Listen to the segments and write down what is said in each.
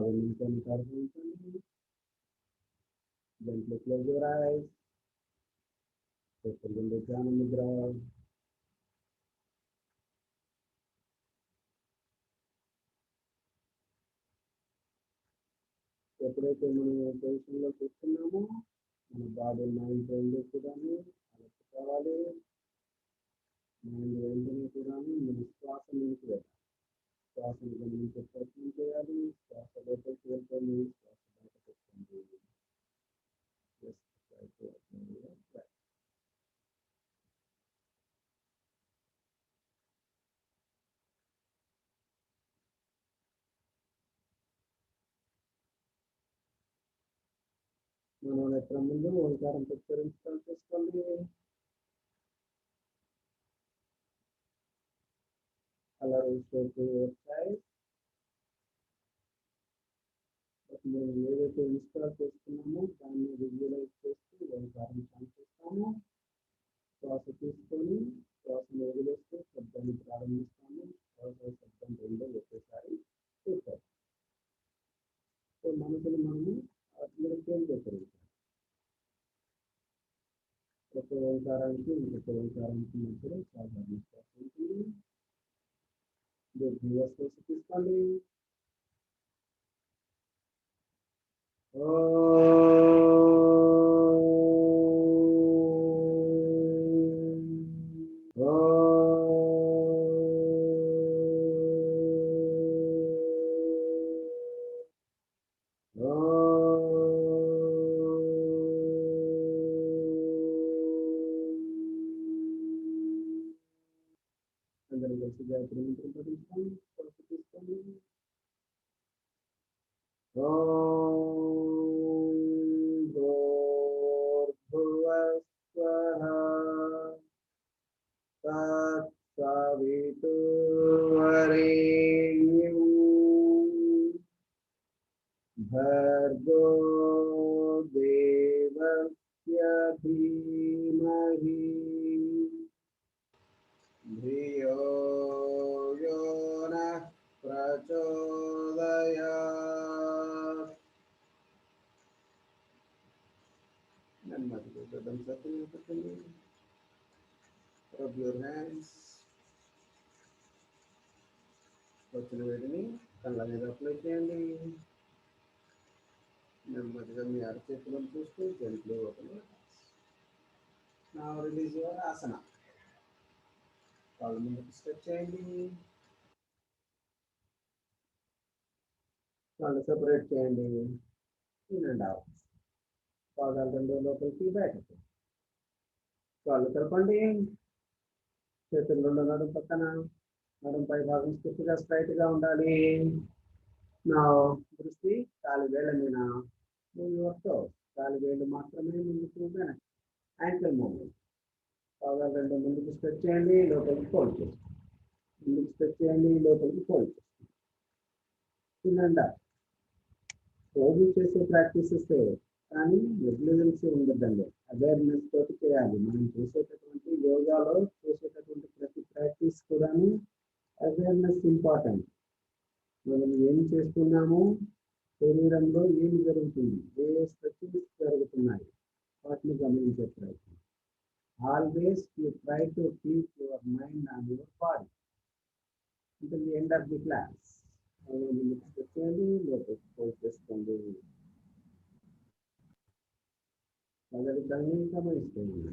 బాగా నించొని కడుపుంటుంది. Gently close your eyes. Settle into Jnana Mudra. ఎప్పుడైతే మనం పొజిషన్లో కూర్చున్నామో మన బాడీ మైండ్ రెండు కూడాను అలసి కావాలి. మైండ్ వెంటనే కూడాను మన శ్వాస నుంచి వెళ్ళాలి. శ్వాసను గమనించే ప్రయత్నం చేయాలి. శ్వాస లోపలికి వెళ్తుంది, శ్వాస బయటకు వస్తుంది. మనం ఎక్కడ ముందు ఓంకారం ఉచ్చరించడం చేసుకోండి. అలా వచ్చాయి. మేము ఏదైతే ఇన్స్టాల్ చేసుకున్నామో దాన్ని విజువలైజ్ చేస్తూ ఓంకారం చాంట్ చేస్తాము. శ్వాస తీసుకొని శ్వాసను వదిలేస్తూ శబ్దాన్ని ప్రారంభిస్తాము. శ్వాస శబ్దం రెండో ఒకేసారి చూస్తాం. సో మనసుని మనము చేంజ్ చేస్తాం. ఒక ఓంకారానికి ఇంకొక ఓంకారానికి మధ్యలో సాధారణ శ్వాస ఉంటుంది. శ్వాస తీసుకోండి. అందరూ కలిసి గాయత్రి మంత్రం పఠిస్తాం. శ్వాస తీసుకోండి. భూర్భువస్వః తత్సవితుర్వరేణ్యం భర్గో దేవస్య ధీమహి ధియో యో నః ప్రచోదయాత్. నెమ్మదిగా గడ్డం సత్తుని పెట్టండి. Rub your hands. వచ్చిన వేడిని కళ్ళ మీద అప్లై చేయండి. నెమ్మదిగా మీ అరచేతులను చూస్తూ జంట్లు ఓపెన్. నా రిలీజ్ యువర్ ఆసన. కాళ్ళు ముందుకు స్ట్రెచ్ చేయండి. కాళ్ళు సెపరేట్ చేయండి. In and out. పాదాలు రెండు లోపలికి బయటకు. కాళ్ళు కలపండి. చేతులు రెండు నడుము పక్కన. నడుము పై భాగం స్థితిగా స్ట్రైట్ గా ఉండాలి. నా దృష్టి కాలి వేళ్ళ మీద. కాలి వేళ్ళు మాత్రమే ముందుకు వెనక్కి. Ankle movement. పాదాలు రెండు ముందుకు స్ట్రెచ్ చేయండి, లోపలికి ఫోల్డ్ చేయండి. ముందుకు స్ట్రెచ్ చేయండి, లోపలికి ఫోల్డ్ చేయండి. తినండి. రోజు చేసే ప్రాక్టీసెస్ కానీ నెగ్లిజెన్స్ ఉండదండి. అవేర్నెస్ తోటి చేయాలి. మనం చేసేటటువంటి యోగాలో చేసేటటువంటి ప్రతి ప్రాక్టీస్ కూడాను అవేర్నెస్ ఇంపార్టెంట్. మనం ఏం చేస్తున్నాము, శరీరంలో ఏం జరుగుతుంది, ఏ స్ట్రెచెస్ జరుగుతున్నాయి, వాటిని గమనించే ప్రయత్నం. Always you try to keep your mind on your body until the end of the class. చేయండి, లోపలికి ఫోల్డ్ చేసుకోండి. గమనిస్తుంది.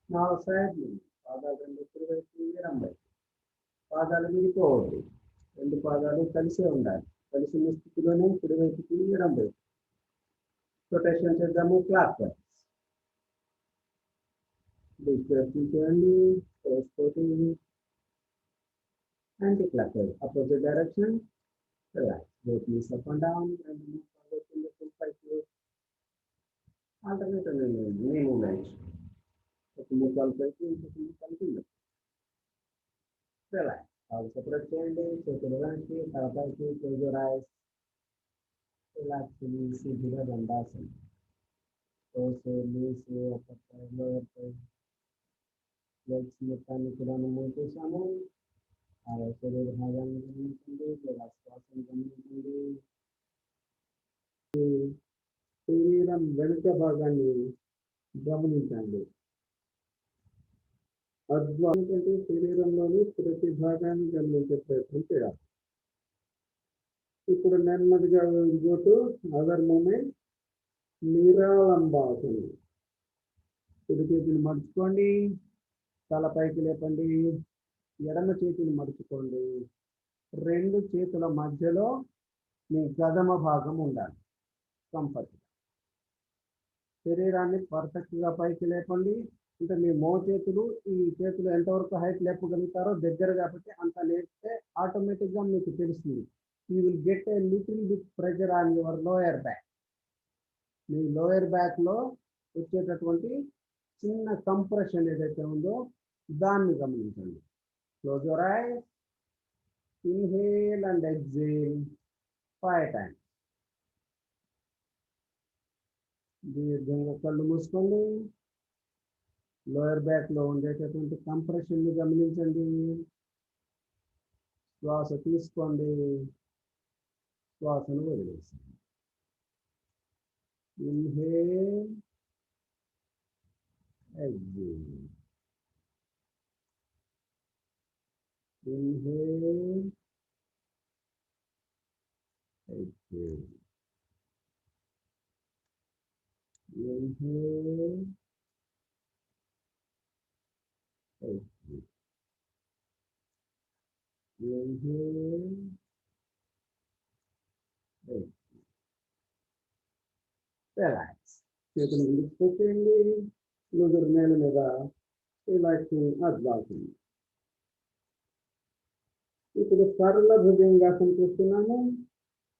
నా సైడ్ నుండి పాదాలు రెండు కుడివైపు, ఎడం వైపు. పాదాలు విడిపోవద్దు. రెండు పాదాలు కలిసే ఉండాలి. కలిసిన స్థితిలోనే కుడివైపుకి, ఎడం వైపు రొటేషన్ చేద్దాము. క్లాక్ వైజ్ చేయండి. Anti clock wise opposite direction. relax. Both knees up and down and move forward in the full cycle. Alternate knee movement. ఒక ముఖాలు పైకి, ఇంకొక ముఖాలు కింద. relax. కాళ్ళు సెపరేట్ చేయండి. చేతులు వెనక్కి, తలపైకి. Close your eyes. రిలాక్స్. ఈజీగా Dandasana. Toes, knees, upper side, lower side, legs మొత్తాన్ని కూడా మూవ్ చేసాము. శరీర భాగాన్ని గమనించండి, లేదా శ్వాసను గమనించండి. శరీరం వెనుక భాగాన్ని గమనించండి. అద్భుతంగా శరీరంలోని ప్రతి భాగాన్ని గమనించే ప్రయత్నం చేయాలి. ఇప్పుడు నెమ్మదిగా గో టు అదర్ మూమెంట్, నిరాలంబాసనం. కుడి చేతిని మడుచుకోండి, తల పైకి లేపండి, ఎడమ చేతిని మడుచుకోండి. రెండు చేతుల మధ్యలో మీ గదమ భాగం ఉండాలి. కంఫర్ట్. శరీరాన్ని పర్ఫెక్ట్గా పైకి లేపండి. అంటే మీ చేతులు ఈ చేతులు ఎంతవరకు హైట్ లేపగలుగుతారో దగ్గర కాబట్టి అంత లేపితే ఆటోమేటిక్గా మీకు తెలుస్తుంది. You will get a little bit pressure on your lower back. మీ లోయర్ బ్యాక్లో వచ్చేటటువంటి చిన్న కంప్రెషన్ ఏదైతే ఉందో దాన్ని గమనించండి. Close your eyes, inhale and exhale 5 times. దీర్ఘంగా కళ్ళు మూసుకోండి. లోయర్ బ్యాక్లో ఉండేటటువంటి కంప్రెషన్ని గమనించండి. శ్వాస తీసుకోండి, శ్వాసను వదిలేసండి. Inhale, exhale. Inhale, exhale. Inhale, exhale. Inhale, exhale. Relax. చేతులు ముందుకు పెట్టండి, నుదురు నేల మీద రిలాక్సింగ్ అద్భుతం. ఇప్పుడు సరళ భుజంగాసనం చేస్తున్నాము.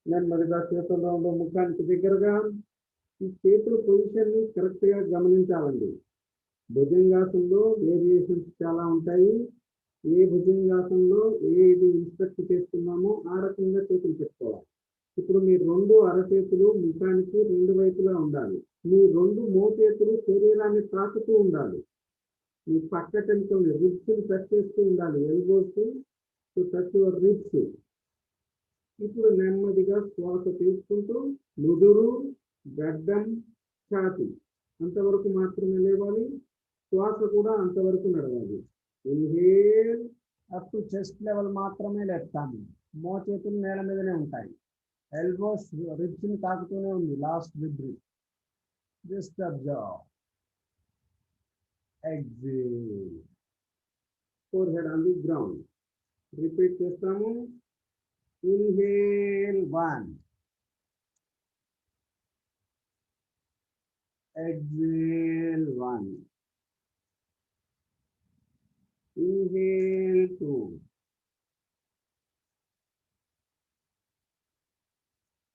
నెమ్మదిగా చేతుల్లో ముఖానికి దగ్గరగా ఈ చేతుల పొజిషన్ని కరెక్ట్గా గమనించాలండి. భుజంగాసనంలో వేరియేషన్స్ చాలా ఉంటాయి. ఏ భుజంగాసనంలో ఏది ఇన్స్ట్రక్ట్ చేస్తున్నామో ఆ రకంగా చేతులు పెట్టుకోవాలి. ఇప్పుడు మీ రెండు అరచేతులు ముఖానికి రెండు వైపులా ఉండాలి. మీ రెండు మోచేతులు శరీరాన్ని తాకుతూ ఉండాలి. మీ పక్క టెంకల్ని రిబ్స్ని టచ్ చేస్తూ ఉండాలి. Elbows to touch your ribs. ఇప్పుడు నెమ్మదిగా శ్వాస తీసుకుంటూ నుదురు, గడ్డం, ఛాతీ అంతవరకు మాత్రమే లేవాలి. శ్వాస కూడా అంతవరకు నడవాలి. Inhale up to chest level మాత్రమే లేపుతాము. మోచేతులు నేల మీదనే ఉంటాయి. ఎల్బోస్ రిబ్స్ని తాకుతూనే ఉంది. Last rib just observe. Exhale. Forehead on the ground. Repeat చేస్తాము. Inhale 1, exhale 1, inhale 2,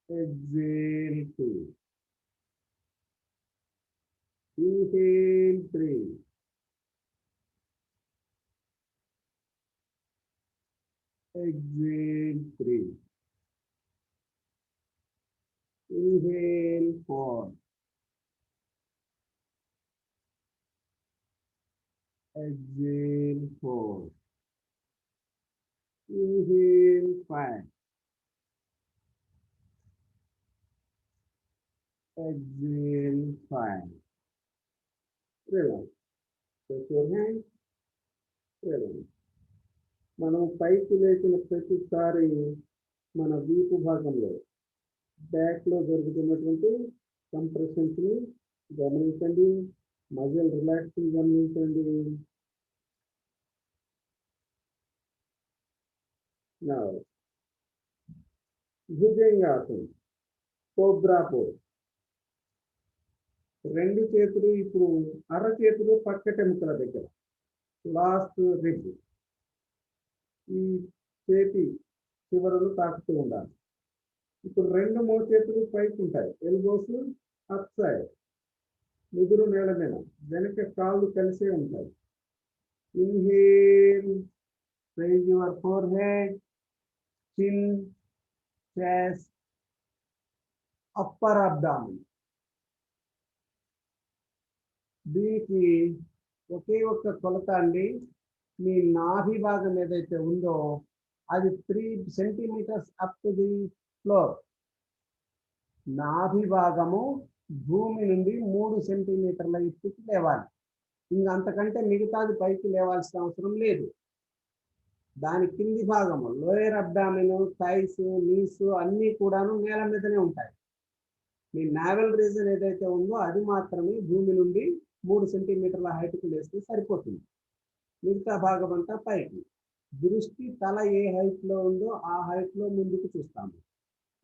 exhale 2, inhale 3, exhale 3, inhale 4, exhale 4, inhale 5, exhale 5. Relax. Take your hand. Relax. మనం పైకి లేచిన ప్రతిసారి మన వీపు భాగంలో బ్యాక్లో జరుగుతున్నటువంటి కంప్రెషన్స్ని గమనించండి. మజిల్ రిలాక్సింగ్ గమనించండి. Now, bhujangasana, cobra pose. రెండు చేతులు ఇప్పుడు అరచేతులు పక్కటెముకల దగ్గర, లాస్ట్ రిబ్. ఈ చేతి చివరలు తాకుతూ ఉండాలి. ఇప్పుడు రెండు మోచేతులు పైకి ఉంటాయి. ఎల్బోస్ అప్ సైడ్, నుదురు నేల మీద, వెనక కాళ్ళు కలిసే ఉంటాయి. Inhale, raise your forehead, chin, chest, upper abdomen. దీనికి ఒకే ఒక్క కొలత అండి. మీ నాభి భాగం ఏదైతే ఉందో అది 3 centimeters up to the floor. నాభి భాగము భూమి నుండి 3 సెంటీమీటర్ల ఎత్తుకు లేవాలి. ఇంకా అంతకంటే మిగతాది పైకి లేవాల్సిన అవసరం లేదు. దాని కింది భాగము లోయర్ అబ్డామిన్, థైస్, నీస్ అన్నీ కూడాను నేల మీదనే ఉంటాయి. మీ నావెల్ రీజన్ ఏదైతే ఉందో అది మాత్రమే భూమి నుండి 3 సెంటీమీటర్ల హైట్కి లేస్తే సరిపోతుంది. మిగతా భాగం అంతా పైకి. దృష్టి తల ఏ హైట్లో ఉందో ఆ హైట్లో ముందుకు చూస్తాము.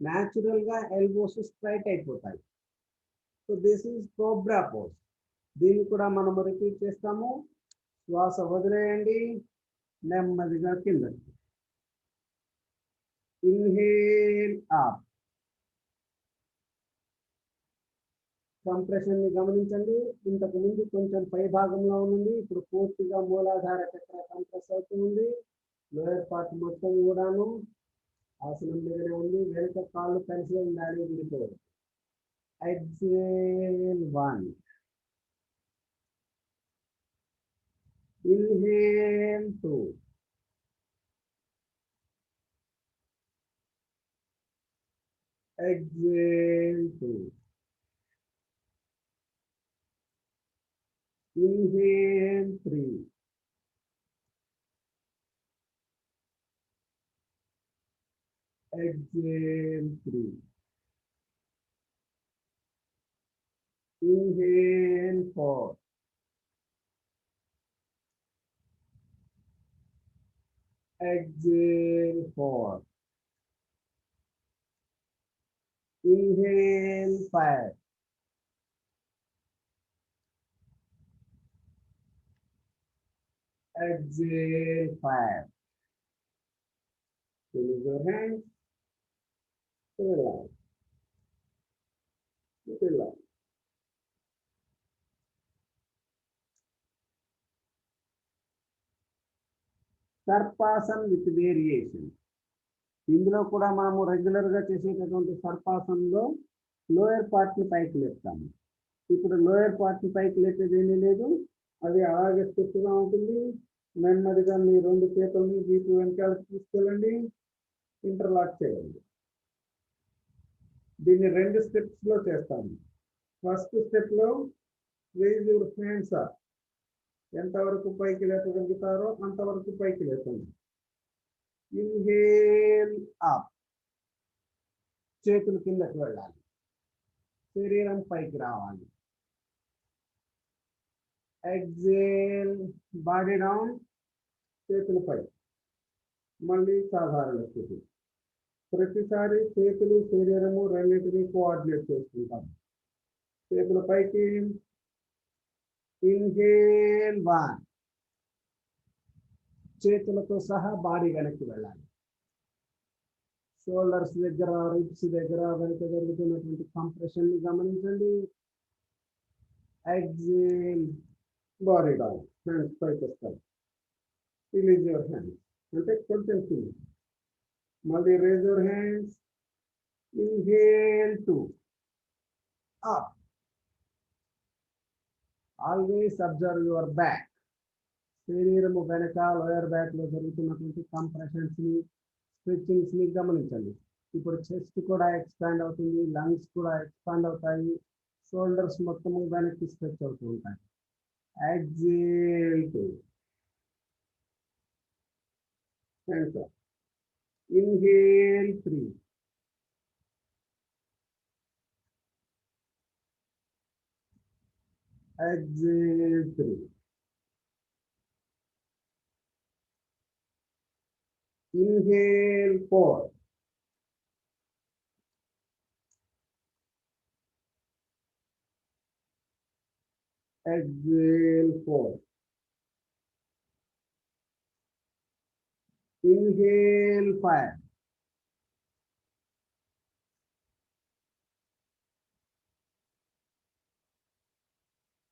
న్యాచురల్గా ఎల్బోస్ స్ట్రైట్ అయిపోతాయి. So this is cobra pose. దీన్ని కూడా మనము రిపీట్ చేస్తాము. శ్వాస వదిలేయండి, నెమ్మదిగా కిందకి. Inhale up. కంప్రెషన్ ని గమనించండి. ఇంతకు ముందు కొంచెం పై భాగంలో ఉంది, ఇప్పుడు పూర్తిగా మూలాధార చక్ర కంప్రెస్ అవుతుంది. లోయర్ పార్ట్ మొత్తం కూడాను ఆసనం మీదనే ఉంది. వెనుక కాళ్ళు కలిసి ఉండాలి, విడిపోదు. Exhale 1. Inhale 2. Exhale 2. Inhale 3. Exhale 3. Inhale 4. Exhale 4. Inhale 5. Exhale 5. Release your hands. Relax. Relax. Sarpasan with variation. ఇందులో కూడా మనము రెగ్యులర్గా చేసేటటువంటి సర్పాసన్లో లోయర్ పార్ట్ని పైకి లేపుతాము. ఇప్పుడు లోయర్ పార్ట్ని పైకి లేపేది ఏమీ లేదు, అది అలాగే స్టిఫ్గా ఉంటుంది. నెమ్మదిగా మీ 2 చేతుల్ని వీపు వెనకాలకు తీసుకెళ్ళండి, ఇంటర్లాక్ చేయండి. దీన్ని 2 స్టెప్స్లో చేస్తాము. ఫస్ట్ స్టెప్లో రేజ్ యువర్ హ్యాండ్స్ అప్. ఎంతవరకు పైకి లేపగలుగుతారో అంతవరకు పైకి లేపండి. Inhale up. చేతులు కిందకి వెళ్ళాలి, శరీరం పైకి రావాలి. ఎక్సేల్, బాడీ డౌన్, చేతులు పై. మళ్ళీ సాధారణ స్థితి. ప్రతిసారి చేతులు శరీరము రెండింటినీ కోఆర్డినేట్ చేసుకుంటాం. చేతుల పైకి. ఇన్హేల్ 1. చేతులతో సహా బాడీ వెనక్కి వెళ్ళాలి. షోల్డర్స్ దగ్గర, రిబ్స్ దగ్గర వెనక జరుగుతున్నటువంటి కంప్రెషన్ ని గమనించండి. ఎక్సేల్, బాడీ డౌన్, హ్యాండ్స్ పైకి వస్తాయి. రిలీజ్ యువర్ హ్యాండ్స్ అంటే కొంచెం కింద. మళ్ళీ raise your hands. Inhale 2. Up. Always observe your back. శరీరము వెనక లోయర్ బ్యాక్ లో జరుగుతున్నటువంటి కంప్రెషన్స్ ని, స్ట్రెచ్చింగ్స్ ని గమనించండి. ఇప్పుడు చెస్ట్ కూడా ఎక్స్పాండ్ అవుతుంది, లంగ్స్ కూడా ఎక్స్పాండ్ అవుతాయి, షోల్డర్స్ మొత్తము వెనక్కి స్ట్రెచ్ అవుతూ ఉంటాయి. Exhale 2. Hands up. Inhale 3. Exhale 3. Inhale 4. Exhale 4. Inhale 5.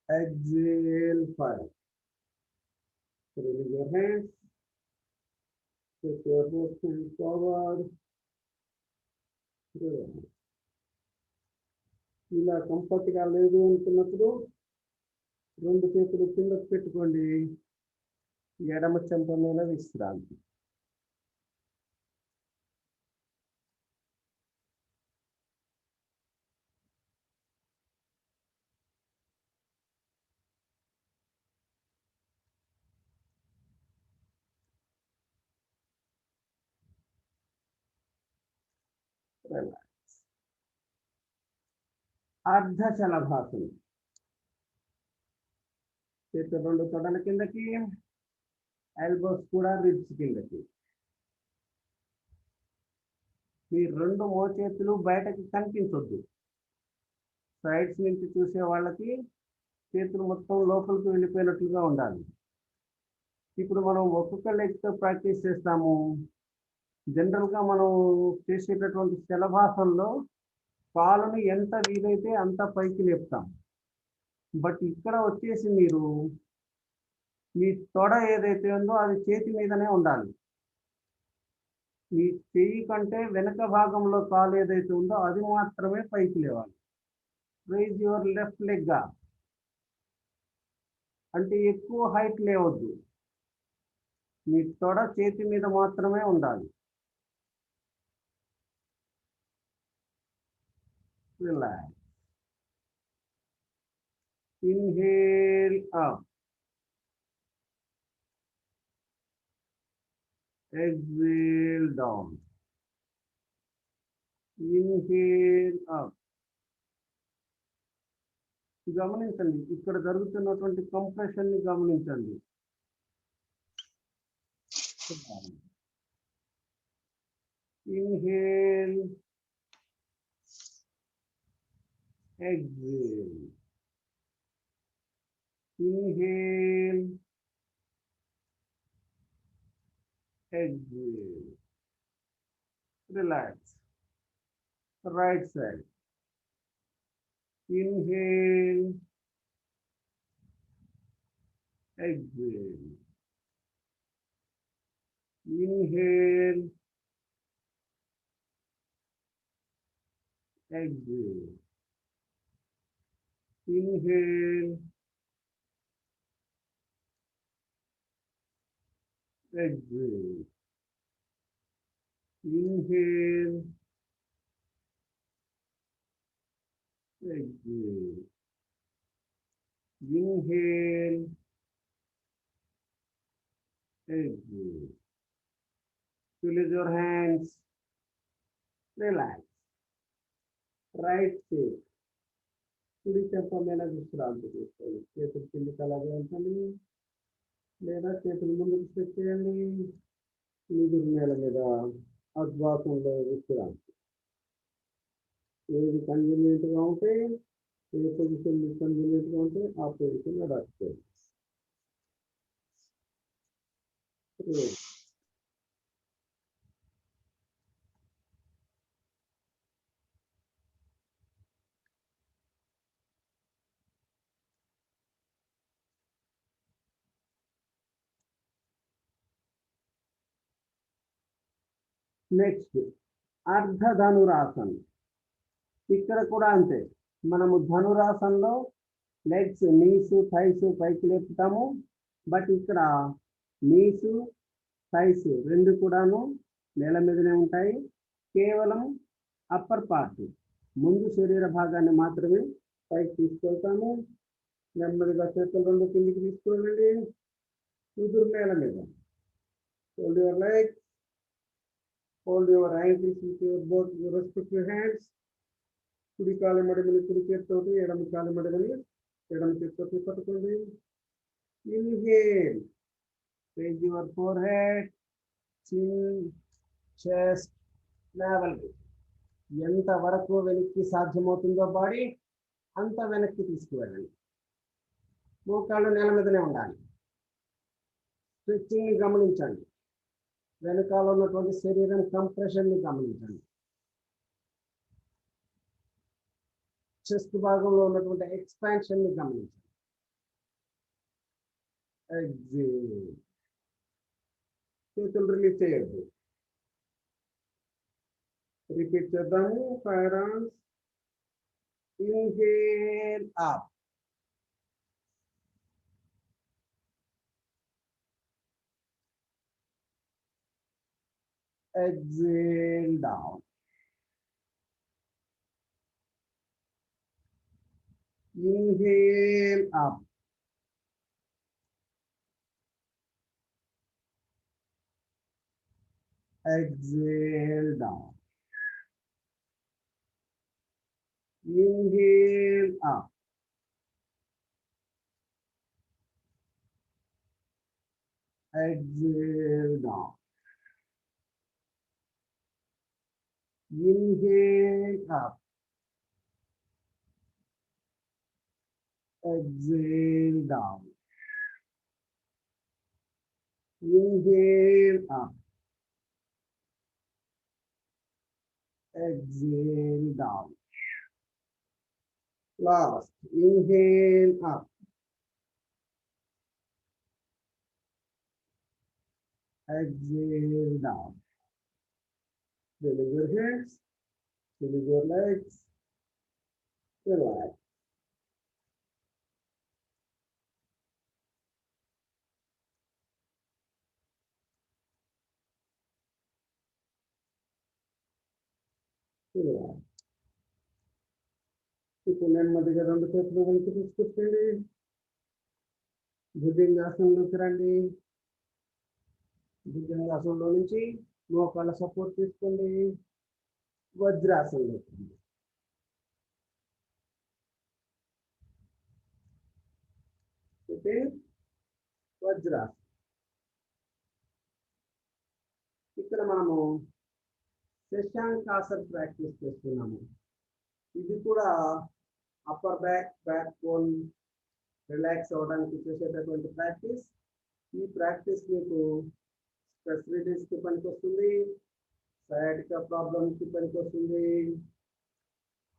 Exhale 5. Release your hands. Take your both hands forward. ఇలా కంఫర్ట్గా లేదు అనుకున్నప్పుడు 2 చేతులు కిందకు పెట్టుకోండి. ఎడమ చెంప మీద విశ్రాంతి. అర్ధ శలభాసనం. చేతులు రెండు తొడల కిందకి, ఎల్బోస్ కూడా రిబ్స్ కిందకి. మీ రెండు మోచేతులు బయటకి కనిపించొద్దు. సైడ్స్ నుంచి చూసే వాళ్ళకి చేతులు మొత్తం లోపలికి వెళ్ళిపోయినట్లుగా ఉండాలి. ఇప్పుడు మనం ఒక్కొక్క లెగ్తో ప్రాక్టీస్ చేస్తాము. జనరల్గా మనం చేసేటటువంటి శలభాసనలో కాలుని ఎంత వీలైతే అంత పైకి లేపుతాం. బట్ ఇక్కడ వచ్చేసి మీరు మీ తొడ ఏదైతే ఉందో అది చేతి మీదనే ఉండాలి. మీ చెయ్యి కంటే వెనక భాగంలో కాలు ఏదైతే ఉందో అది మాత్రమే పైకి లేవాలి. Rise your left leg. అంటే ఎక్కువ హైట్ లేవద్దు. మీ తొడ చేతి మీద మాత్రమే ఉండాలి. Relax. Inhale up. Exhale down. Inhale up. గమనించండి, ఇక్కడ జరుగుతున్నటువంటి కంప్రెషన్ ని గమనించండి. Inhale, exhale. Inhale, exhale. Relax. Right side. Inhale, exhale. Inhale, exhale. Inhale, exhale. Inhale, exhale. Inhale, exhale. Release your hands. Relax. Right side. కుడి చెంప మీద విశ్రాంతి తీసుకోండి. చేతులు కిందకి అలాగే ఉంటుంది, లేదా చేతులు ముందుకు స్ట్రెచ్ చేయండి. నిదురు నేల మీద అద్వాసంలో విశ్రాంతి. ఏది కన్వీనియంట్గా ఉంటే, ఏ పొజిషన్ కన్వీనియంట్గా ఉంటే ఆ పొజిషన్ అడాప్ట్ చేయండి. నెక్స్ట్ అర్ధ ధనురాసనం. ఇక్కడ కూడా అంతే. మనము ధనురాసనంలో లెగ్స్, నీస్, థైస్ పైకి లేపుతాము. బట్ ఇక్కడ నీస్, థైస్ రెండు కూడాను నేల మీదనే ఉంటాయి. కేవలం అప్పర్ పార్ట్, ముందు శరీర భాగాన్ని మాత్రమే పైకి తీసుకెళ్తాము. నెమ్మదిగా చేతులు రెండు కిందికి తీసుకువెళ్ళండి. కుదురు నేల మీద. Hold your legs. Hold your ankles with your both your respective hands. కుడి కాలు మడిమని కుడి చేతితోటి, ఎడమ కాలు మడిమని ఎడమ చేతితోటి పట్టుకోండి. Inhale. Raise your forehead, chin, chest, navel. ఎంత వరకు వెనక్కి సాధ్యమవుతుందో బాడీ అంత వెనక్కి తీసుకువెళ్ళండి. మోకాళ్ళు నేల మీదనే ఉండాలి. స్ట్రెచ్చింగ్ ని గమనించండి. వెనకాల ఉన్నటువంటి శరీరం కంప్రెషన్ ని గమనించండి. చెస్ట్ భాగంలో ఉన్నటువంటి ఎక్స్పాన్షన్ ని గమనించండి. ఎక్సేల్. చేతులు రిలీజ్ చేయొద్దు. రిపీట్ చేద్దాము. Fire arms. Inhale up. Exhale down. Inhale up. Exhale down. Inhale up. Exhale down. Inhale up. Exhale down. Inhale up. Exhale down. Last. Inhale up. Exhale down. Release your hands. Release your legs. Relax. Relax. ఇప్పుడు నెమ్మదిగా రెండు చేతులు వెనక్కి తీసుకొచ్చండి. భుజంగాసనంలోకి రండి. భుజంగాసనంలో నుంచి మోకాళ్ళ support తీసుకోండి. వజ్రాసనంలోకి రండి. ఓకే, వజ్రాసనం. ఇక్కడ మనము శశాంకాసన్ ప్రాక్టీస్ చేస్తున్నాము. ఇది కూడా upper back, back bone relax అవ్వడానికి చేసేటటువంటి ప్రాక్టీస్. ఈ ప్రాక్టీస్ మీకు స్ట్రెస్ రిలీజ్కి పనికొస్తుంది, సయాటికా ప్రాబ్లమ్స్కి పనికొస్తుంది,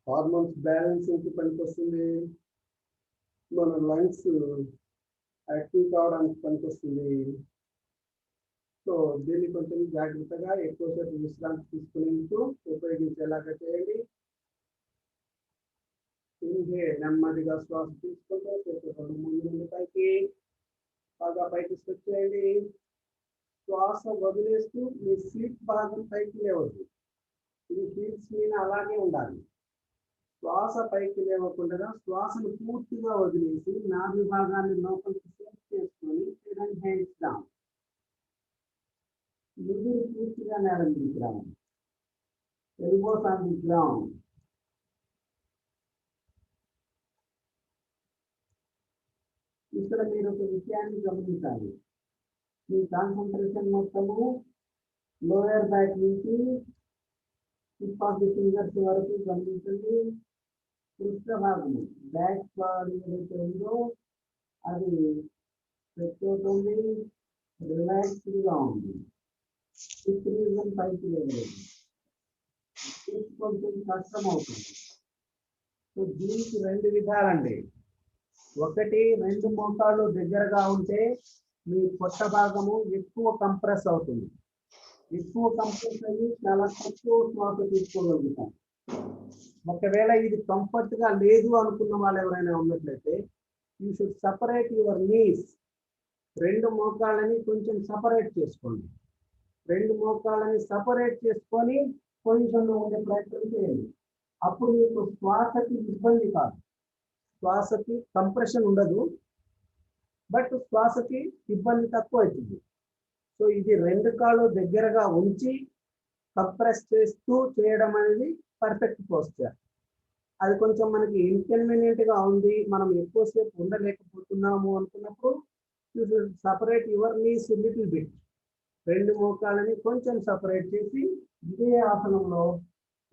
హార్మోన్స్ బ్యాలెన్సింగ్కి పనికొస్తుంది, మన లంగ్స్ యాక్టివ్ కావడానికి పనికొస్తుంది. సో దీన్ని కొంచెం జాగ్రత్తగా ఎక్కువసేపు విశ్రాంతి తీసుకునేందుకు ఉపయోగించేలాగా చేయండి. నెమ్మదిగా శ్వాస తీసుకుంటూ చేతులు ముందు పైకి బాగా పైకి స్ట్రెచ్ చేయండి. శ్వాస వదిలేస్తూ మీ సీట్ భాగం పైకి లేవద్దు. ఇది హీల్స్ మీద అలాగే ఉండాలి. శ్వాస పైకి లేవకుండా శ్వాసను పూర్తిగా వదిలేసి నాభి భాగాన్ని లోపలికి సెట్ చేసుకొని హ్యాండ్స్ డౌన్. నుదురు పూర్తిగా నేల మీదకి రావాలి. Elbows on the ground. ఇక్కడ మీరు ఒక విషయాన్ని గమనించాలి. మీ కాన్సన్ట్రేషన్ మొత్తము లోయర్ బ్యాక్ నుంచి టిప్ ఆఫ్ ది ఫింగర్స్ వరకు గమనించండి. పృష్ఠ భాగము బ్యాక్ పార్ట్ ఏదైతే ఉందో అది స్ట్రెచ్ అవుతుంది, రిలాక్స్డ్గా ఉంది. హిప్ రీజన్ పైకి లేదు, కొంచెం కష్టం అవుతుంది. సో దీనికి రెండు విధాలండి. ఒకటి, రెండు మోకాళ్ళు దగ్గరగా ఉంటే మీ పొట్ట భాగము ఎక్కువ కంప్రెస్ అవుతుంది. ఎక్కువ కంప్రెస్ అయ్యి చాలా తక్కువ శ్వాస తీసుకోగలుగుతాం. ఒకవేళ ఇది కంఫర్ట్గా లేదు అనుకున్న వాళ్ళు ఎవరైనా ఉన్నట్లయితే you should separate your knees. రెండు మోకాళ్ళని కొంచెం సపరేట్ చేసుకోండి. రెండు మోకాళ్ళని సపరేట్ చేసుకొని పొజిషన్లో ఉండే ప్రయత్నం చేయండి. అప్పుడు మీకు శ్వాసకి ఇబ్బంది కాదు, శ్వాసకి కంప్రెషన్ ఉండదు, బట్ శ్వాసకి ఇబ్బంది తక్కువ అవుతుంది. సో ఇది రెండు కాళ్ళు దగ్గరగా ఉంచి కంప్రెస్ చేస్తూ చేయడం అనేది పర్ఫెక్ట్ పోస్చర్. అది కొంచెం మనకి ఇన్కన్వీనియంట్గా ఉంది, మనం ఎక్కువసేపు ఉండలేకపోతున్నాము అనుకున్నప్పుడు you should separate your knees little bit. రెండు మోకాళ్ళని కొంచెం సపరేట్ చేసి ఇదే ఆసనంలో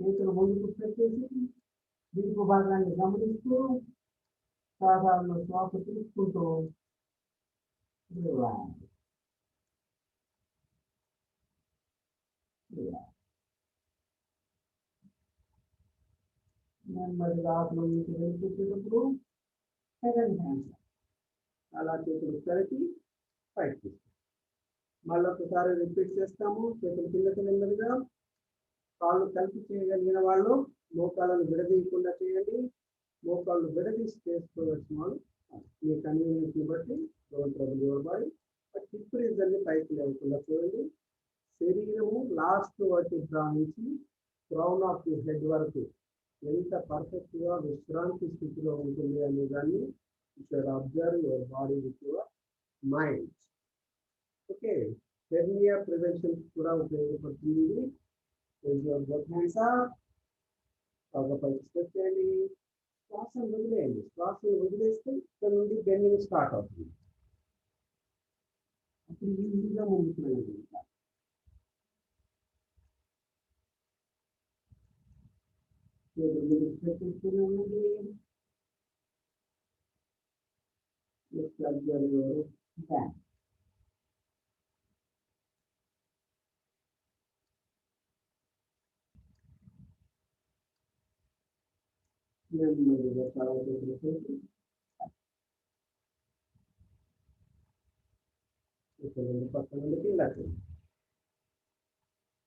చేతులు ముందుకు పెట్టేసి దిగువ భాగాన్ని గమనిస్తూ సాధారణ శ్వాస తీసుకుంటూ నెమ్మదిగా ఆసనం నుంచి వెళ్ళిపోయేటప్పుడు సెకండ్ హ్యాండ్ అలా చేతులు కలిపి పైకి తీస్తాం. మళ్ళీ ఒకసారి రిపీట్ చేస్తాము. చేతులు కిందకి నెమ్మదిగా, కాళ్ళు కలిపి చేయగలిగిన వాళ్ళు మోకాళ్ళను విడదీయకుండా చేయండి. మోకాళ్ళు విడదీసి చేసుకోవాల్సిన వాళ్ళు మీ కన్వీనియన్స్ని బట్టి don't trouble your body. But hip రీజన్ని పైకి లేకుండా చూడండి. శరీరము లాస్ట్ వర్టిబ్రా నుంచి క్రౌన్ ఆఫ్ ది హెడ్ వరకు ఎంత పర్ఫెక్ట్గా విశ్రాంతి స్థితిలో ఉంటుంది అనే దాన్ని you should observe your body with your mind. Okay, hernia prevention కూడా ఉపయోగపడుతుంది. Raise your both hands up. ఒక పైకి స్ట్రెచ్ చేయండి, శ్వాసను వదిలేయండి. శ్వాసను వదిలేస్తే ఇక్కడ నుండి బెండింగ్ స్టార్ట్ అవుతుంది. అప్పుడు ఈజీగా ముందుకు వెళ్ళండి. స్ట్రెచ్ చేస్తూనే ఉన్నది. బ్యాక్. నెమ్మదిగా తర్వాత చేసి ఇక్కడ నుండి పక్కన నుండి కిందకి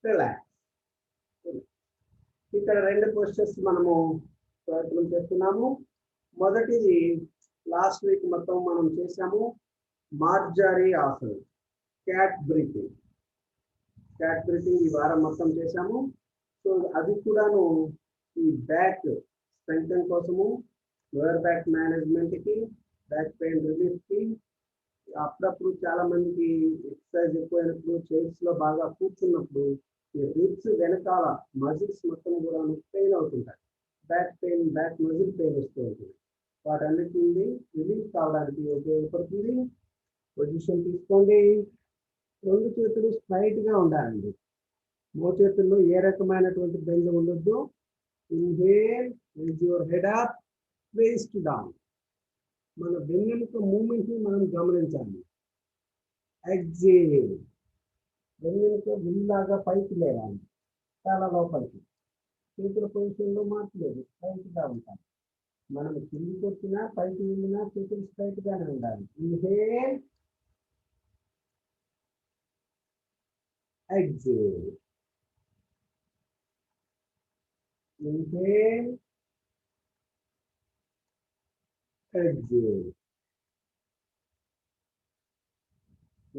రిలాక్స్. ఇక్కడ రెండు పోస్టర్స్ మనము ప్రయత్నం చేస్తున్నాము. మొదటిది లాస్ట్ వీక్ మొత్తం మనం చేసాము, మార్జారీ ఆసనం, క్యాట్ బ్రీతింగ్. క్యాట్ బ్రీతింగ్ ఈ వారం మొత్తం చేసాము. సో అది కూడాను ఈ బ్యాక్ స్ట్రెంగ్తన్ కోసము, లోయర్ బ్యాక్ మేనేజ్మెంట్కి, బ్యాక్ పెయిన్ రిలీఫ్కి. అప్పుడప్పుడు చాలా మందికి ఎక్సర్సైజ్ ఎక్కువైనప్పుడు, చైర్స్ లో బాగా కూర్చున్నప్పుడు ఈ రిబ్స్ వెనకాల మజిల్స్ మొత్తం కూడా పెయిన్ అవుతుంటాయి. Back pain, back muscle pain వస్తూ ఉంటుంది. వాటన్నిటి నుండి రిలీఫ్ కావడానికి ఉపయోగపడుతుంది. పొజిషన్ తీసుకోండి. రెండు చేతులు స్ట్రైట్ గా ఉండాలండి. మోచేతుల్లో ఏ రకమైనటువంటి బెండ్ ఉండొద్దు. Inhale, rise your head up, waste down. మన వెన్నెముక మూమెంట్ ని మనం గమనించాలి. ఎగ్జేల్, వెన్నెముక విల్లాగా పైకి లేవాలి, చాలా లోపలికి. చేతుల పొజిషన్ లో మార్చలేదు, స్ట్రైట్ గా ఉంటాం. మనం కిందికి వచ్చినా పైకి వెళ్ళినా చేతులు స్ట్రైట్ గానే ఉండాలి. Inhale, exhale, inhale, exhale,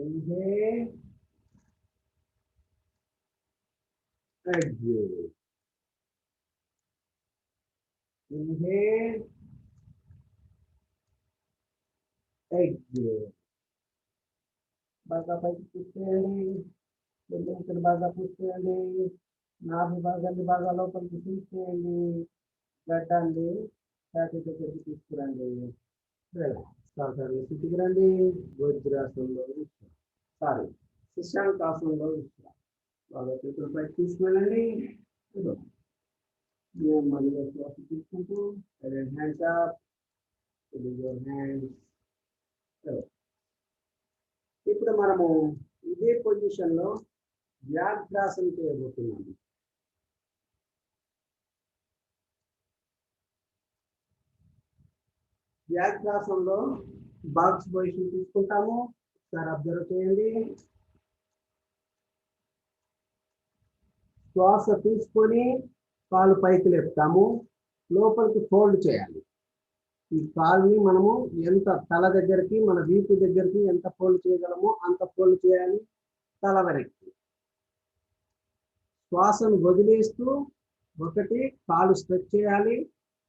inhale, exhale, inhale, exhale. బాగా పైకి కూర్చోండి, ఇక్కడ బాగా కూర్చోండి, నాభి భాగాన్ని బాగా లోపలికి తీసేయండి, గడ్డండి ఛాతీ దగ్గరికి తీసుకురండి. స్థితికి రండి. వజ్రాసనంలో సారీ శశాంకాసనంలో బాగా చేతుల పైకి తీసుకెళ్ళండి. నెమ్మదిగా శ్వాస తీసుకుంటూ హ్యాండ్స్ అప్, హ్యాండ్స్. ఇప్పుడు మనము ఇదే పొజిషన్ లో వ్యాఘ్రాసనం చేయబోతున్నాము. వ్యాఘ్రాసనంలో బాక్స్ పొజిషన్ తీసుకుంటాము. ఒకసారి అబ్జర్వ్ చేయండి. శ్వాస తీసుకొని కాలు పైకి లేపుతాము, లోపలికి ఫోల్డ్ చేయాలి. ఈ కాలుని మనము ఎంత తల దగ్గరికి, మన వీపు దగ్గరికి ఎంత ఫోల్డ్ చేయగలమో అంత ఫోల్డ్ చేయాలి. తల వెనక్కి శ్వాసను వదిలేస్తూ ఒకటి కాలు స్ట్రెచ్ చేయాలి,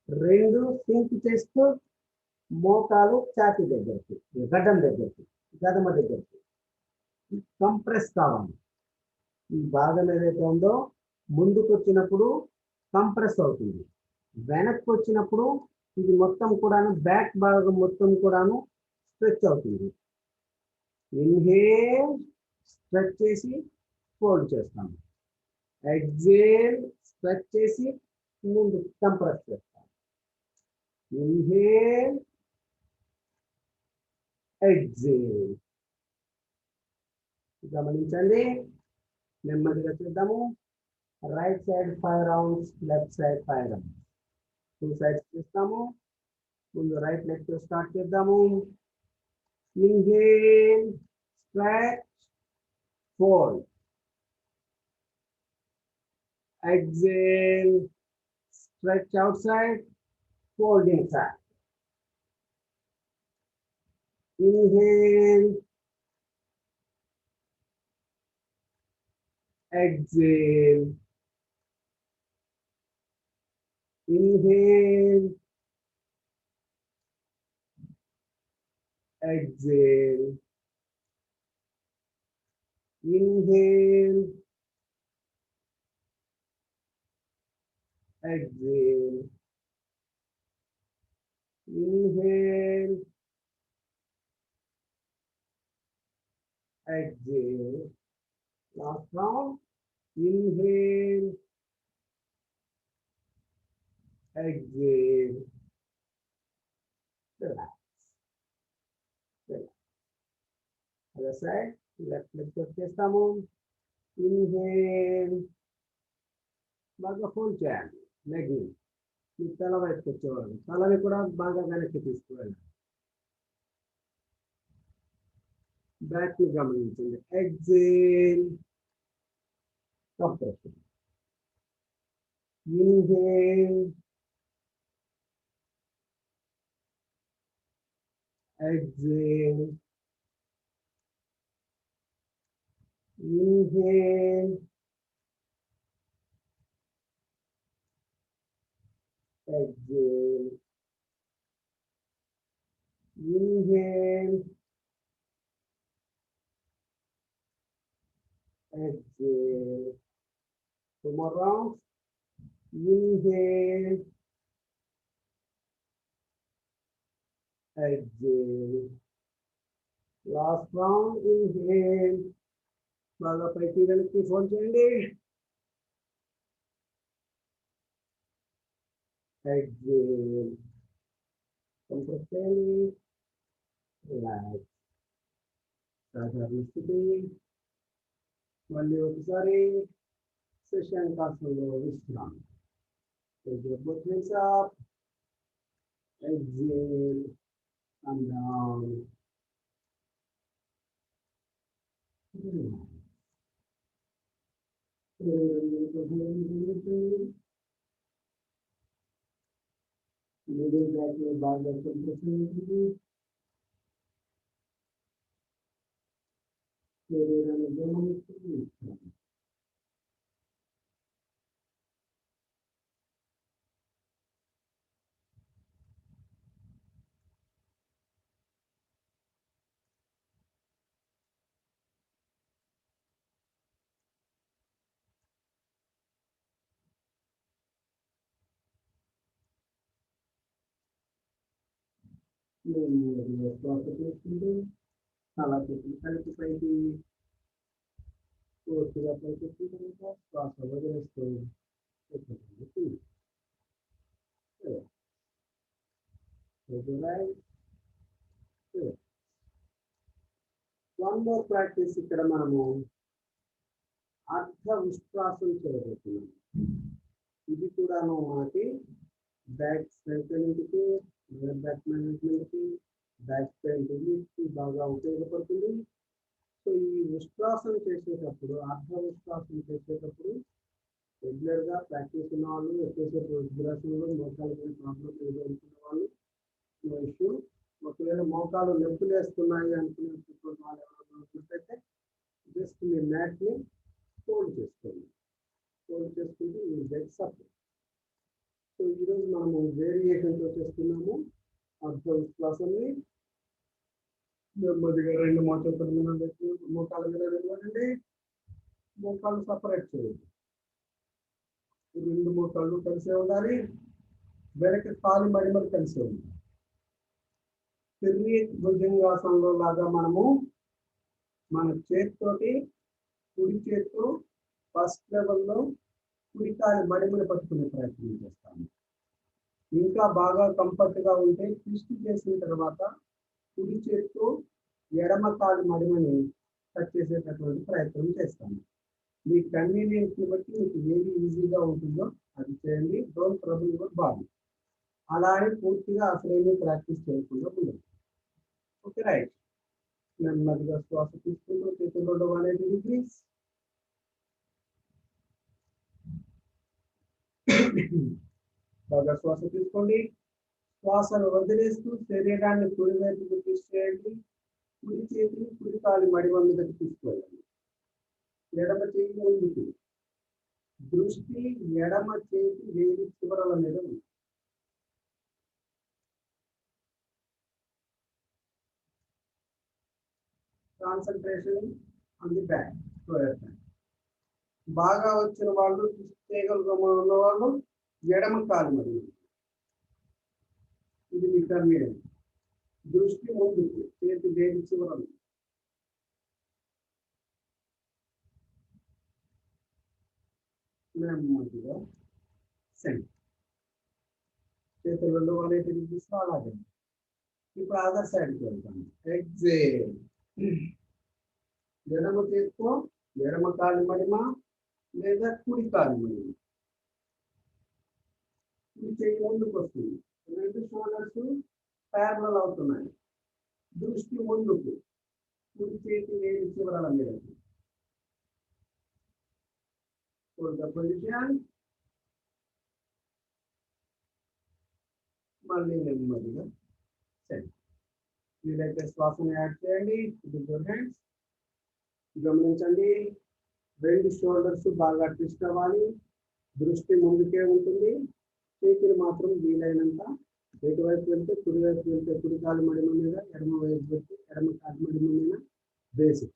రెండు సింక్ చేస్తూ మోకాలు ఛాతీ దగ్గరికి, గడ్డం దగ్గరికి, గదమ దగ్గరికి కంప్రెస్ కావాలి. ఈ భాగం ఏదైతే ఉందో ముందుకు వచ్చినప్పుడు కంప్రెస్ అవుతుంది, వెనక్కి వచ్చినప్పుడు ఇది మొత్తం కూడాను బ్యాక్ భాగం మొత్తం కూడాను స్ట్రెచ్ అవుతుంది. ఇన్హేల్, స్ట్రెచ్ చేసి ఫోల్డ్ చేస్తాము. ఎగ్జేల్, స్ట్రెచ్ చేసి ముందు కంప్రెస్ చేస్తాం. Inhale, exhale. గమనించండి, నెమ్మదిగా చేద్దాము. Right side 5 rounds, left side 5 rounds. 2 sides చేస్తాము. ముందు రైట్ లెగ్ తో స్టార్ట్ చేద్దాము. Inhale, stretch, fold. Exhale, stretch outside, fold inside. Inhale, exhale, inhale, exhale, inhale, exhale, inhale, exhale. Last round, inhale, exhale, relax, relax. Other side, left leg చేస్తాము. Inhale, బాగా fold చేయాలి leg ని. మీ తల వైపుకి వచ్చేవాళ్ళు తలని కూడా బాగా వెనక్కి తీసుకువెళ్ళాలి. బ్యాక్ ని గమనించండి. Exhale, compression. Inhale, exhale, inhale, exhale, inhale, exhale. Two more rounds. Inhale, exhale. Last round. Inhale. బాగా పైకి వెనక్కి ఫోన్ చేయండి. Exhale. కంప్రెస్ చేయండి. రిలాక్స్. సాధారణ స్థితి. మళ్ళీ ఒకసారి శశాంకాసనంలో విశ్రాంతి. Take your both hands up. Exhale. Come down. Middle back में बार-बार compression होगी. शरीर में दोनों में చేసుకుంటూ చాలా కలిపి పైకి పూర్తిగా పైకి తర్వాత శ్వాస వదిలేస్తూ వన్ మోర్ ప్రాక్టీస్. ఇక్కడ మనము అర్ధ విశ్వాసం చేయబోతున్నాం. ఇది కూడాను మనకి బ్యాక్ స్ట్రెంథెనింగ్కి, బ్యాక్ మేనేజ్మెంట్కి, బ్యాక్ పెయిన్ రిలీఫ్కి బాగా ఉపయోగపడుతుంది. సో ఈ విశ్వాసం చేసేటప్పుడు, అర్ధ విశ్వాసం చేసేటప్పుడు రెగ్యులర్గా ప్రాక్టీస్ ఉన్న వాళ్ళు, ఎక్కువసేపు విగ్రహంలో మోకాలు ప్రాబ్లం ఎదుర్కొన్న వాళ్ళు నో ఇష్యూ. ఒకవేళ మోకాలు నొప్పులు వేస్తున్నాయి అనుకునేటువంటి వాళ్ళు ఎవరైనా ఉన్నట్లయితే జస్ట్ మీ మ్యాట్ని ఫోల్డ్ చేసుకోండి. ఫోల్డ్ చేసుకుంటే మీ బెడ్ సపోర్ట్. సో ఈరోజు మనము వేరియేషన్తో చేస్తున్నాము. అర్ధ విశ్వాసాన్ని నెమ్మదిగా రెండు మోకాల మీద నిలబడండి. మోకాళ్ళు సపరేట్ చేయండి. రెండు మోకాళ్ళు కలిసే ఉండాలి. వెనక కాలు మడిమలు కలిసే ఉంది. తిరిగి భుజంగాసనంలో లాగా మనము మన చేతితోటి, కుడి చేతితో ఫస్ట్ లెవెల్లో కుడి కాలు మడిమలు పట్టుకునే ప్రయత్నం చేస్తాము. ఇంకా బాగా కంఫర్ట్గా ఉంటే ట్విస్ట్ చేసిన తర్వాత కుడి చేతితో ఎడమ కాలు మడిమని టచ్ చేసేటటువంటి ప్రయత్నం చేస్తాము. మీ కన్వీనియన్స్ని బట్టి మీకు ఏది ఈజీగా ఉంటుందో అది చేయండి. Don't trouble your body. అలా అని పూర్తిగా అసలేమీ ప్రాక్టీస్ చేయకుండా ఉండదు. Okay, right. నెమ్మదిగా శ్వాస తీసుకుంటూ చేతుల్లో 180 degrees. బాగా శ్వాస తీసుకోండి. శ్వాసను వదిలేస్తూ శరీరాన్ని కుడి వైపుకు తీసుకెళ్ళండి. కుడి చేతిని కుడి కాలి మడిమ మీదకి తీసుకెళ్ళండి. ఎడమ చేతి ముందుకు. దృష్టి ఎడమ చేతి వేడి చివరల మీద ఉంది. Concentration on the back. బాగా వచ్చిన వాళ్ళు చేయగలుగుతున్న వాళ్ళు ఎడమ కాలు మడిమ, ఇది మీ టర్మినల్. దృష్టి ముందుకు, చేతి వేలి చివరలు. నెమ్మదిగా సెంటర్. చేతులు రెండు వాళ్ళే తిరిగి తీసుకో, అలాగే. ఇప్పుడు అదర్ సైడ్కి వెళ్తాను. ఎగ్జేల్. ఎడమ చేతితో ఎడమ కాలు మడిమ లేదా కుడి కాలు మడిమ. కుడి చేయి ముందుకు వస్తుంది, రెండు షోల్డర్స్ ప్యారలల్ అవుతున్నాయి. దృష్టి ముందుకు, కుడి చేతి వేలి చివరల మీదకి. పొజిషన్. మళ్ళీ నెమ్మదిగా సెట్. వీలైతే శ్వాసను యాడ్ చేయండి. హ్యాండ్స్ గమనించండి, రెండు షోల్డర్స్ బాగా ట్విస్ట్ అవ్వాలి. దృష్టి ముందుకే ఉంటుంది. చేతులు మాత్రం వీలైనంత ఎటువైపు వెళ్తే కుడి వైపు వెళ్తే కుడి కాలు మడిమ మీద, ఎడమ వైపు వెళ్తే ఎడమ కాలు మడిమ మీద బేసిక్.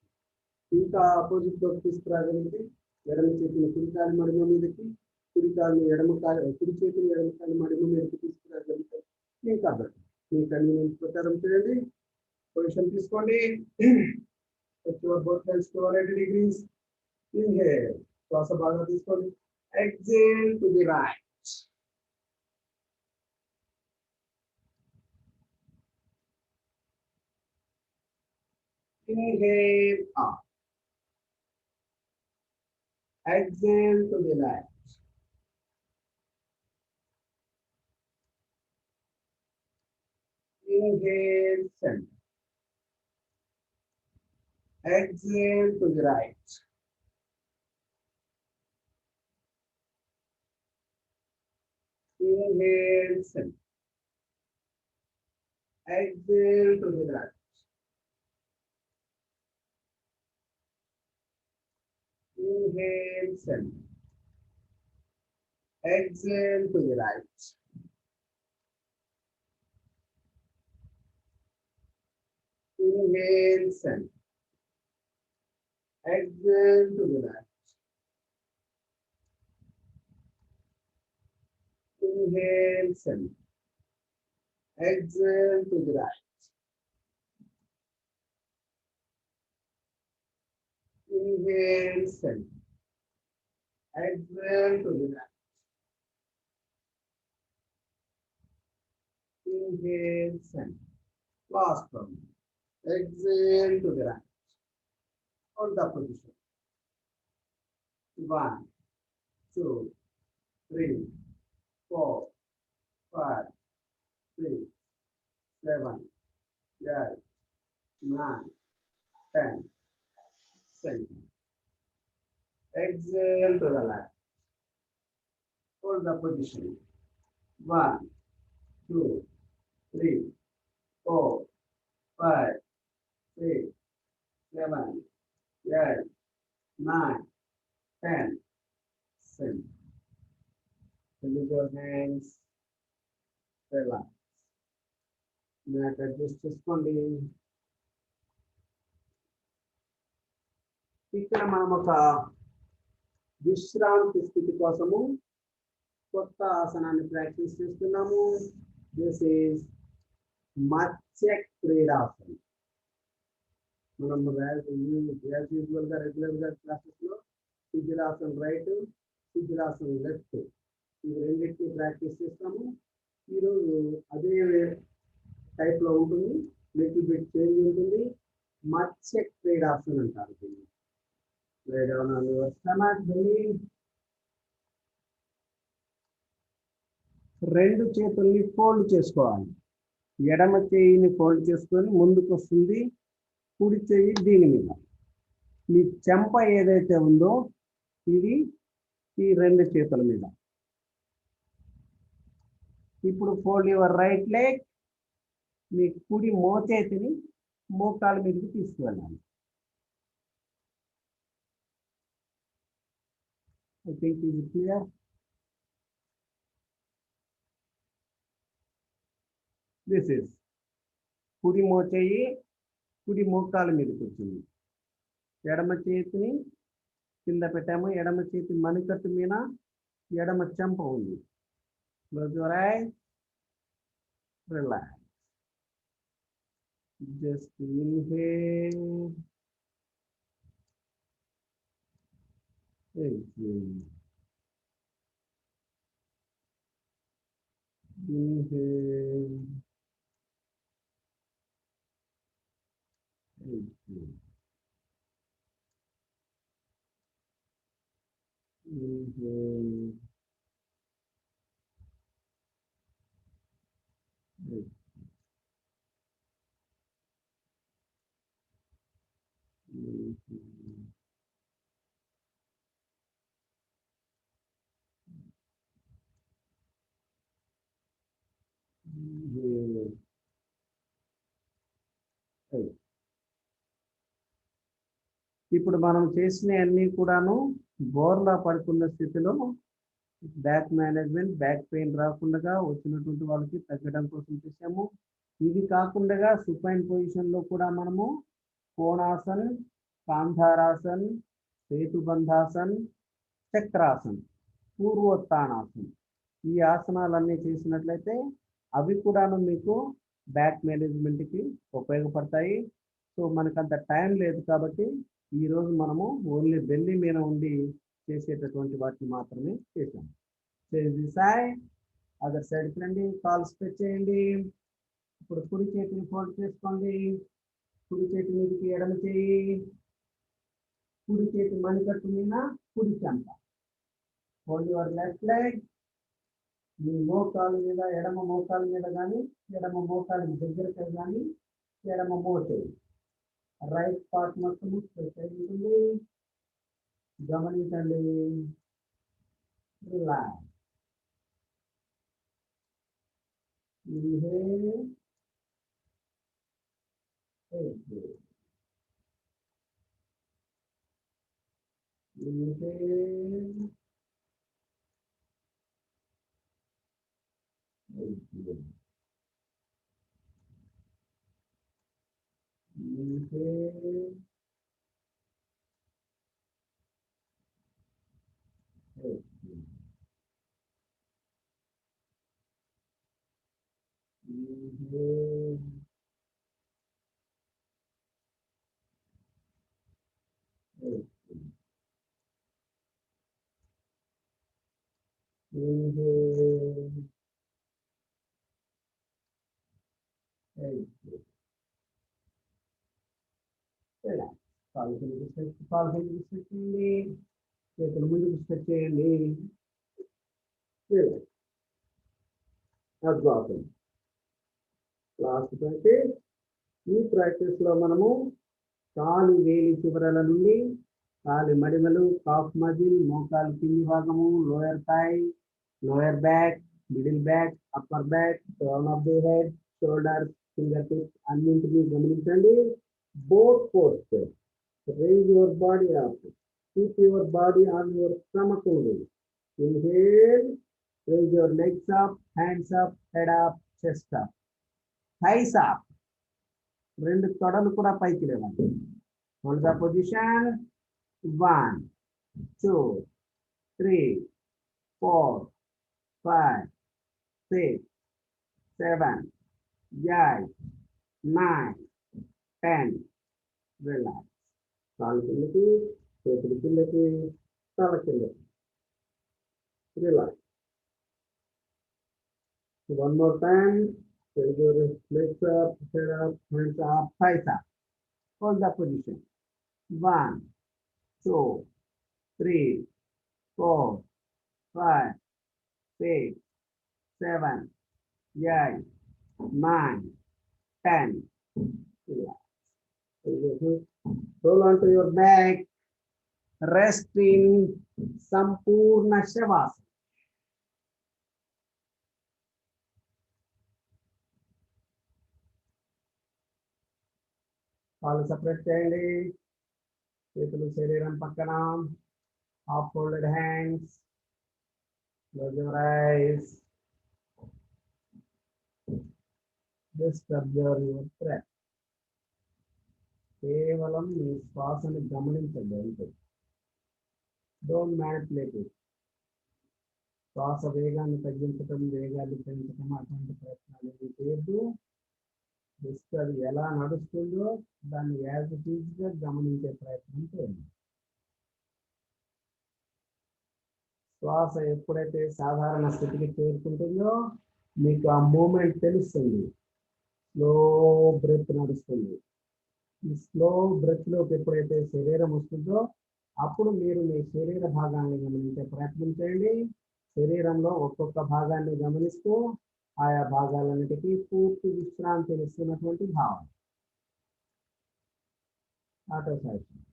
ఇంకా ఆపోజిట్ లో తీసుకురాగలిగితే ఎడమ చేతిని కుడి కాలు మడిమ మీదకి, కుడి చేతిని ఎడమ కాలు మడిమ మీదకి తీసుకురాగలిగితే ఇంకా బెటర్. మీ కన్వీనియన్స్ ప్రకారం చేయండి. పొజిషన్ తీసుకోండి. both hands to 180 degrees. Inhale. శ్వాస బాగా తీసుకోండి. Exhale to the right. Inhale up. Exhale to the left. Inhale center. Exhale to the right. Inhale center. Exhale to the right. Inhale center. Exhale to the right. Inhale center. Exhale to the right. Inhale center. Exhale to the right. Inhale center. Exhale to the right. Inhale center. Last one. Exhale to the right. Hold the position. 1, 2, 3, 4, 5, 6, 7, 8, 9, 10. Center. Exhale to the left. Hold the position. 1, 2, 3, 4, 5, 6, 7, 8, 9, 10. Center. Release your hands. Relax. Neck adjust చేసుకోండి. ఇక్కడ మనం ఒక విశ్రాంతి స్థితి కోసము కొత్త ఆసనాన్ని practice చేస్తున్నాము. This is మత్స్య క్రీడాసనం. మనం యూజువల్ గా రెగ్యులర్ గా క్లాసెస్ లో శిథిలాసనం రైట్, శిథిలాసనం లెఫ్ట్, ఇవి రెండింటిని ప్రాక్టీస్ చేస్తాము. ఈరోజు అదే టైప్ లో ఉంటుంది, లిటిల్ బిట్ చేంజ్ ఉంటుంది. మత్స్య క్రీడాసనం అంటారు దీన్ని. Lay down on your stomach, belly. రెండు చేతుల్ని ఫోల్డ్ చేసుకోవాలి. ఎడమ చేయిని ఫోల్డ్ చేసుకొని ముందుకు వస్తుంది, కుడి చేయి దీని మీద. మీ చెంప ఏదైతే ఉందో ఇది ఈ రెండు చేతుల మీద. ఇప్పుడు ఫోల్డ్ యువర్ రైట్ లెగ్. మీ కుడి మోచేతిని మోకాల మీదకి తీసుకువెళ్ళాలి. I think is it clear? This is కుడి మోచేయి కుడి మోకాల మీద కూర్చుంది. ఎడమ చేతిని కింద పెట్టాము. ఎడమ చేతి మణికట్టు మీద ఎడమ చెంప ఉంది. Close your eyes. Relax. Just inhale. Exhale. Inhale. Exhale. Inhale. Exhale. Inhale. Exhale. ఇప్పుడు మనం చేసిన అన్ని కూడాను బోర్లా పడుకున్న స్థితిలో బ్యాక్ మేనేజ్మెంట్, బ్యాక్ పెయిన్ రాకుండా వచ్చినటువంటి వాళ్ళకి తగ్గడం కోసం చేసాము. ఇది కాకుండా సుపైన్ పొజిషన్లో కూడా మనము కోణాసన్, కాంధారాసన్, సేతుబంధాసన్, చక్రాసన్, పూర్వోత్తానాసన్ ఈ ఆసనాలన్నీ చేసినట్లయితే అవి కూడాను మీకు బ్యాక్ మేనేజ్మెంట్కి ఉపయోగపడతాయి. సో మనకంత టైం లేదు కాబట్టి ఈరోజు మనము ఓన్లీ బెల్లి మీద ఉండి చేసేటటువంటి వాటిని మాత్రమే చేసాం. చేసి సాయ్ అదర్ సైడ్కి రండి, కాల్ స్ట్రెచ్ చేయండి. ఇప్పుడు కుడి చేతిని ఫోల్డ్ చేసుకోండి. కుడి చేతి మీదకి ఎడమ చేయి, కుడి చేతి మణికట్టు మీద కుడి చెంప. Hold your left leg. మీ మోకాలు మీద, ఎడమ మోకాలు మీద కానీ, ఎడమ మోకాలికి దగ్గరకి కానీ ఎడమ మోచేయి. రైట్ పార్ట్ మొత్తము స్ట్రెచ్ అయింది. గమనించండి. Relax. Inhale. Exhale. Inhale. Exhale. Inhale. Exhale. Inhale. Exhale. Inhale. Exhale. Relax. కాలు కిందకి స్ట్రెచ్, కాలు కిందకి స్ట్రెచ్ చేయండి. చేతులు ముందుకు స్ట్రెచ్ చేయండి. Relax. అద్భుతం. Last practice. ఈ ప్రాక్టీస్లో మనము కాలి వేలి చివరల నుండి కాలి మడిమలు, కాఫ్ మజిల్, మోకాలు కింది భాగము, lower thigh, lower back, middle back, upper back, turn of the head, shoulder, finger tips అన్నింటినీ గమనించండి. Both posture. Raise your body up. Keep your body on your stomach only. Inhale. Raise your legs up, hands up, head up, chest up. Thighs up. రెండు తొడలు కూడా పైకి లేవండి. Hold the position. 1, 2, 3, 4, 5, 6, 7, 8, 9, 10. Relax. కాలు కిందకి, చేతులు కిందకి, తల కిందకి. Relax. One more time. Raise your legs up, head up, hands up, thighs up. Hold the position. 1, 2, 3, 4, 5, 6, 7, 8, 9, 10. Relax. Roll onto your back. Rest in Sampurna Shavasana. కాళ్ళు సపరేట్ చేయండి. చేతులు శరీరం పక్కన. Half folded hands. Close your eyes. Just observe your breath. కేవలం మీ శ్వాసను గమనించండి అంతే. Don't manipulate it. శ్వాస వేగాన్ని తగ్గించడం, వేగాన్ని పెంచడం అటువంటి ప్రయత్నాలు ఏవి చేయొద్దు. జస్ట్ అది ఎలా నడుస్తుందో దాన్ని యాజ్ ఇట్ ఈజ్గా గమనించే ప్రయత్నం చేయండి. శ్వాస ఎప్పుడైతే సాధారణ స్థితికి చేరుకుంటుందో మీకు ఆ మూమెంట్ తెలుస్తుంది. స్లో బ్రెత్ నడుస్తుంది. ఈ స్లో బ్రెత్లోకి ఎప్పుడైతే శరీరం వస్తుందో అప్పుడు మీరు మీ శరీర భాగాన్ని గమనించే ప్రయత్నం చేయండి. శరీరంలో ఒక్కొక్క భాగాన్ని గమనిస్తూ ఆయా భాగాలన్నిటికీ పూర్తి విశ్రాంతినిస్తున్నటువంటి భావన. Autosuggestion,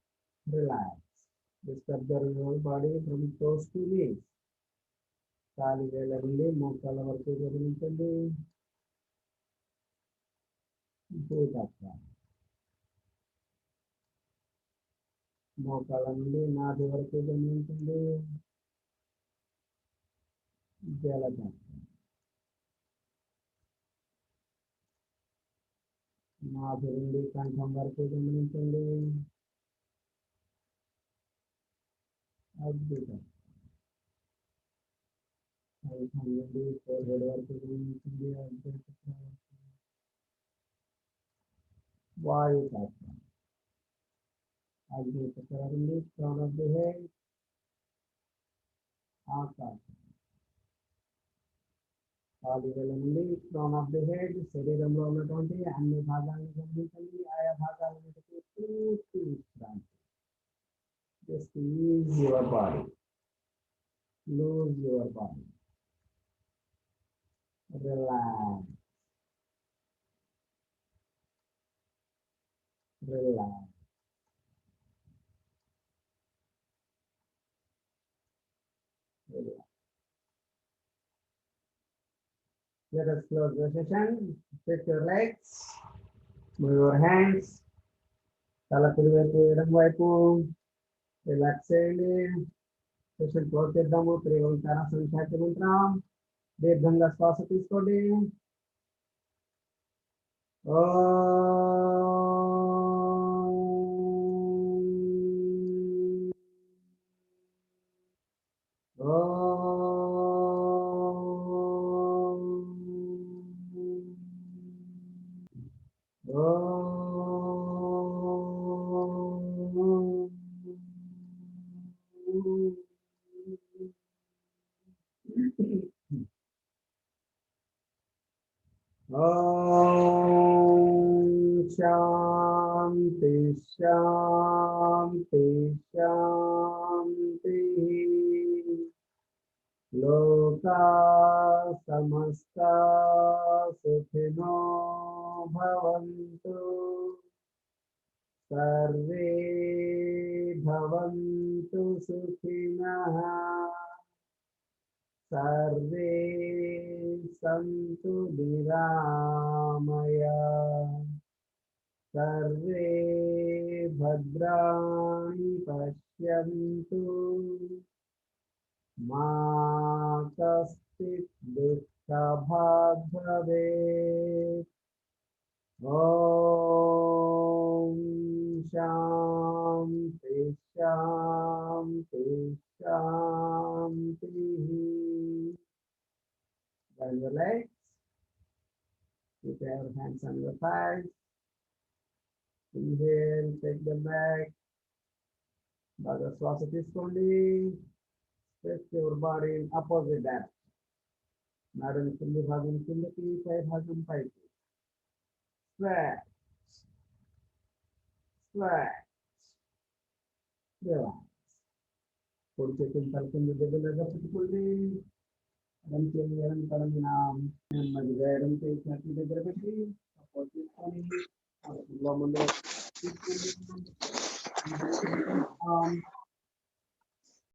relax, disturb your body from toes to knees. కాలి వేళ్ళ నుండి మోకాళ్ళ వరకు గమనించండి. మోకాళ్ళ నుండి నాభి వరకు గమనించండి. జలజాతం, నాభి నుండి కంఠం వరకు గమనించండి. అద్భుతం. కంఠం నుండి ఫోర్హెడ్ వరకు గమనించండి. అద్భుతం. వాయుశాస్త్రం, అగ్నిచక్రాన్ని క్రౌన్ ఆఫ్ ది హెడ్, ఆకాశం, కాలివేల నుండి క్రౌన్ ఆఫ్ ది హెడ్, శరీరంలో ఉన్నటువంటి అన్ని భాగాలను గమనించండి. ఆయా భాగాలన్నిటికీ పూర్తి విశ్రాంతి. Just is your body, lose your body, relax, relax. Let us close the session. Stretch your legs, move your hands. తల కుడి వైపు, ఎడం వైపు. రిలాక్స్ చేయండి. సెషన్ క్లోజ్ చేద్దాము. 3 ఓంకార సంఖ్యాతి మంత్రం. దీర్ఘంగా శ్వాస తీసుకోండి. शांति शांति शांति। लोका समस्ता सुखिनो भवन्तु, सर्वे भवन्तु सुखिनः, सर्वे सन्तु निरामया, सर्वे भद्राणि पश्यन्तु, मा कश्चित् दुःखभाग् भवेत्। ॐ शान्ति शान्ति शान्तिः। Bend your legs. Keep your hands on your thighs. Inhale, take them back. బాగా శ్వాస తీసుకోండి. Stretch your body in opposite direction. నడుము కింది భాగం కిందకి, పై భాగం పైకి. Stretch, stretch, relax. కుడి చేతులు తల కింద దగ్గరగా పెట్టుకోండి. ఎడం చేయి ఎడం తల మీద నెమ్మదిగా ఎడం చేయి ఛాతీ దగ్గర పెట్టి సపోర్ట్ తీసుకొని ముందు తీసుకొని